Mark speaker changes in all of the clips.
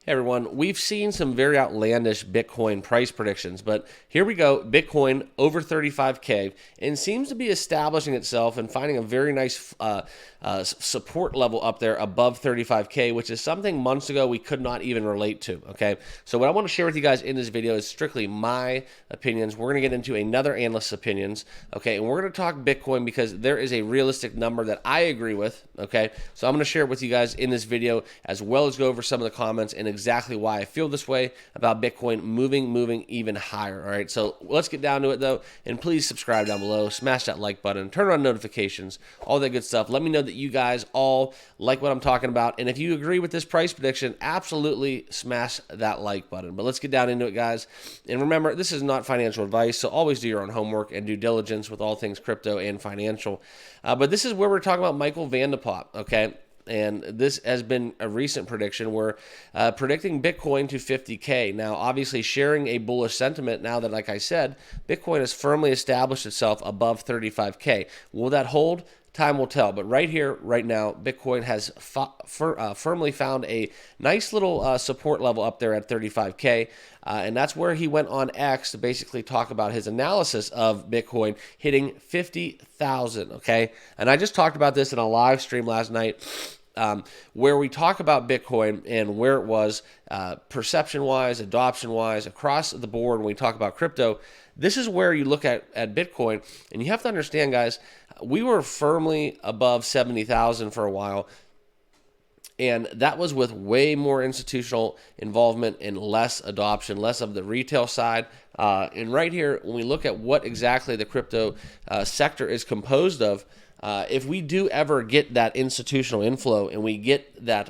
Speaker 1: Hey everyone, we've seen some very outlandish Bitcoin price predictions, but here we go. Bitcoin over 35K and seems to be establishing itself and finding a very nice support level up there above 35K, which is something months ago we could not even relate to. Okay, so what I want to share with you guys in this video is strictly my opinions. We're going to get into another analyst's opinions, okay, and we're going to talk Bitcoin because there is a realistic number that I agree with. Okay, so I'm going to share it with you guys in this video as well as go over some of the comments and exactly why I feel this way about Bitcoin moving even higher. All right, so let's get down to it though, and please subscribe down below, smash that like button, turn on notifications, all that good stuff. Let me know that you guys all like what I'm talking about, and if you agree with this price prediction, absolutely smash that like button. But let's get down into it, guys. And remember, this is not financial advice, so always do your own homework and due diligence with all things crypto and financial. But this is where we're talking about Michael Van de Poppe, okay? And this has been a recent prediction. We're predicting Bitcoin to 50K. Now, obviously, sharing a bullish sentiment now that, like I said, Bitcoin has firmly established itself above 35K. Will that hold? Time will tell. But right here, right now, Bitcoin has firmly found a nice little support level up there at 35K. And that's where he went on X to basically talk about his analysis of Bitcoin hitting 50,000, okay? And I just talked about this in a live stream last night. Where we talk about Bitcoin and where it was perception-wise, adoption-wise, across the board when we talk about crypto. This is where you look at Bitcoin, and you have to understand, guys, we were firmly above 70,000 for a while, and that was with way more institutional involvement and less adoption, less of the retail side. And right here, when we look at what exactly the crypto sector is composed of, if we do ever get that institutional inflow and we get that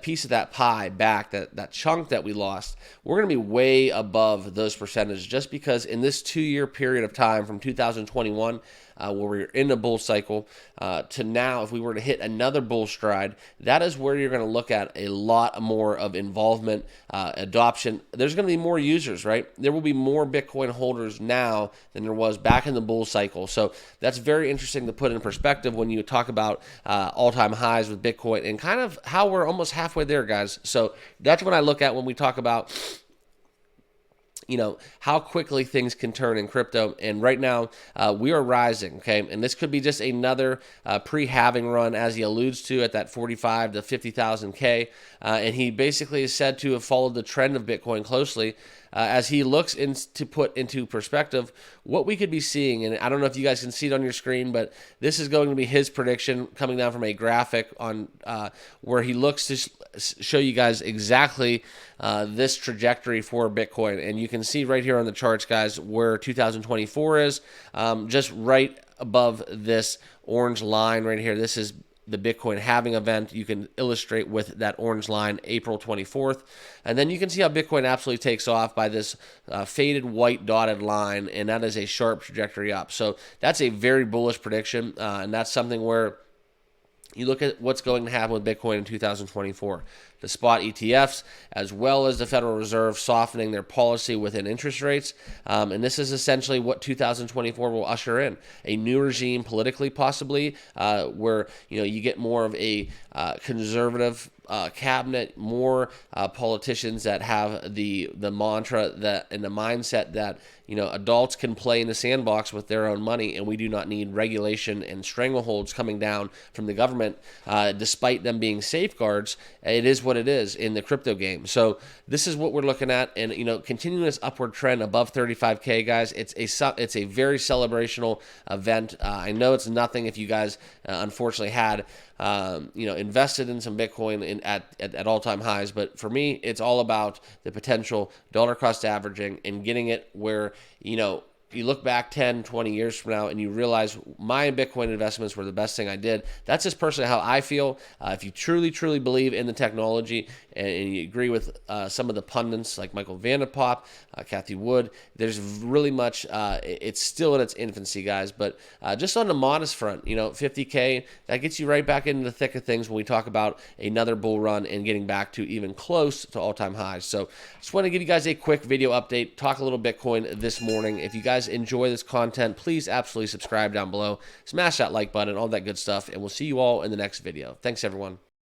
Speaker 1: piece of that pie back, that chunk that we lost, we're going to be way above those percentages just because in this 2-year period of time from 2021, where we're in a bull cycle, to now, if we were to hit another bull stride, that is where you're going to look at a lot more of involvement, adoption. There's going to be more users, right? There will be more Bitcoin holders now than there was back in the bull cycle. So that's very interesting to put in perspective when you talk about all-time highs with Bitcoin and kind of how we're almost halfway there, guys. So that's what I look at when we talk about how quickly things can turn in crypto. And right now, we are rising, okay? And this could be just another pre-halving run, as he alludes to, at that 45 to 50,000 K. And he basically is said to have followed the trend of Bitcoin closely as he looks to put into perspective what we could be seeing. And I don't know if you guys can see it on your screen, but this is going to be his prediction coming down from a graphic on where he looks to show you guys exactly this trajectory for Bitcoin. And you can see right here on the charts, guys, where 2024 is, just right above this orange line right here. This is the Bitcoin halving event. You can illustrate with that orange line, April 24th. And then you can see how Bitcoin absolutely takes off by this faded white dotted line, and that is a sharp trajectory up. So that's a very bullish prediction, and that's something where you look at what's going to happen with Bitcoin in 2024. The spot ETFs, as well as the Federal Reserve softening their policy within interest rates. And this is essentially what 2024 will usher in. A new regime politically, possibly, where you get more of a conservative cabinet, more politicians that have the mantra that and the mindset that adults can play in the sandbox with their own money, and we do not need regulation and strangleholds coming down from the government, despite them being safeguards. It is what it is in the crypto game. So this is what we're looking at, and continuing this upward trend above 35K, guys. It's a very celebrational event. I know it's nothing if you guys unfortunately had invested in some Bitcoin at all-time highs. But for me, it's all about the potential dollar cost averaging and getting it where, you look back 10, 20 years from now and you realize my Bitcoin investments were the best thing I did. That's just personally how I feel. If you truly, truly believe in the technology and you agree with some of the pundits like Michael Van de Poppe, Kathy Wood, there's really much, it's still in its infancy, guys. But just on the modest front, 50K, that gets you right back into the thick of things when we talk about another bull run and getting back to even close to all-time highs. So just want to give you guys a quick video update, talk a little Bitcoin this morning. If you guys enjoy this content, please absolutely subscribe down below, smash that like button, all that good stuff, and we'll see you all in the next video. Thanks, everyone.